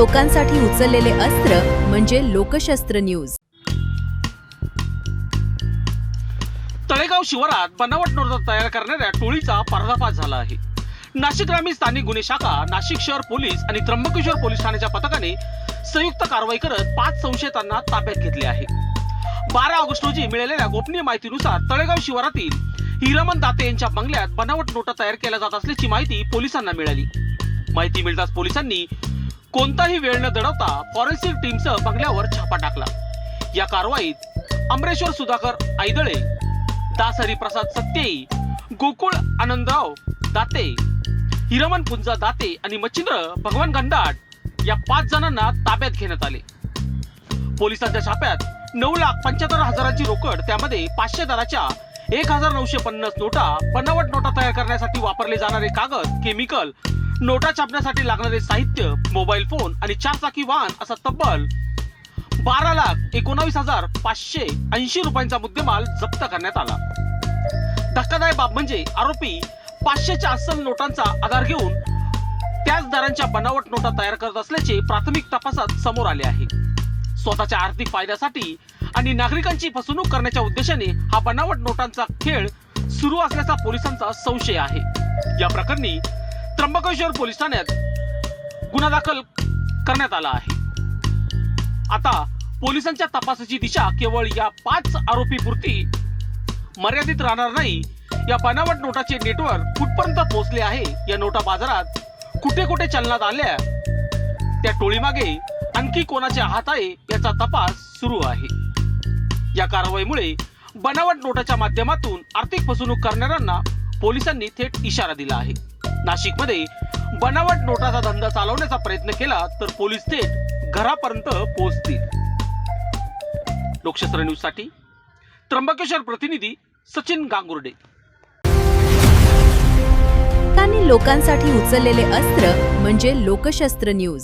लोकांसाठी उचललेले अस्त्र म्हणजे लोकशस्त्र न्यूज। तळेगाव शिवारात बनावट नोटा तयार करणाऱ्या टोळीचा पर्दाफाश झाला आहे। नाशिक ग्रामीण स्थानिक गुन्हे शाखा, नाशिक शहर पोलीस आणि त्र्यंबकेश्वर पोलीस ठाण्याच्या पथकाने संयुक्त कारवाई करत 5 संशयितांना ताब्यात घेतले आहे। 12 ऑगस्ट रोजी मिळालेल्या गोपनीय माहितीनुसार तळेगाव शिवारातील हिरामन दाते यांच्या बंगल्यात बनावट नोटा तयार केल्या जात असल्याची माहिती पोलिसांना मिळाली। माहिती मिळताच पोलिसांनी कोणताही वेळ न दडवता फॉरेन्सिक टीमसह बंगल्यावर छापा टाकला। या कारवाईत अमरेश्वर सुधाकर आयदळे, दास हरिप्रसाद सत्तेई, गोकुळ आनंदराव दाते, हिरामन पुंजा दाते आणि मच्छिंद्र भगवान गंडाट या 5 जणांना ताब्यात घेण्यात आले। पोलिसांच्या छाप्यात 9,75,000ची रोकड, त्यामध्ये 500 दराच्या 1,950 नोटा, बनावट नोटा तयार करण्यासाठी वापरले जाणारे कागद, केमिकल, नोटा छापण्यासाठी लागणारे साहित्य, मोबाईल फोन आणि 4 चाकी वाहन असा तब्बल 12,19,580 रुपयांचा मुद्देमाल जप्त करण्यात आला। धक्कादायक बाब म्हणजे आरोपी 500च्या अस्सल नोटांचा आधार घेऊन त्याच दरांच्या बनावट नोटा तयार करत असल्याचे प्राथमिक तपासात समोर आले आहे। स्वतःच्या आर्थिक फायद्यासाठी आणि नागरिकांची फसवणूक करण्याच्या उद्देशाने हा बनावट नोटांचा खेळ सुरू असल्याचा पोलिसांचा संशय आहे। या प्रकरणी त्र्यंबकेश्वर पोलीस ठाण्यात गुन्हा दाखल करण्यात आला आहे। आता पोलिसांच्या तपासाची दिशा केवळ या 5 आरोपीपुरती मर्यादित राहणार नाही। या बनावट नोटाचे नेटवर्क कुठपर्यंत पोहोचले आहे, या नोटा बाजारात कुठे कुठे चलनात आल्या, त्या टोळीमागे आणखी कोणाचे हात आहे याचा तपास सुरू आहे। या कारवाईमुळे बनावट नोटाच्या माध्यमातून आर्थिक फसवणूक करणाऱ्यांना पोलिसांनी थेट इशारा दिला आहे। नाशिकमध्ये बनावट नोटाचा धंदा चालवण्याचा प्रयत्न केला तर पोलीस थेट घरापर्यंत पोहोचतील। लोकशस्त्र न्यूज साठी त्र्यंबकेश्वर प्रतिनिधी सचिन गांगुर्डे। लोकांसाठी उचललेले अस्त्र म्हणजे लोकशस्त्र न्यूज।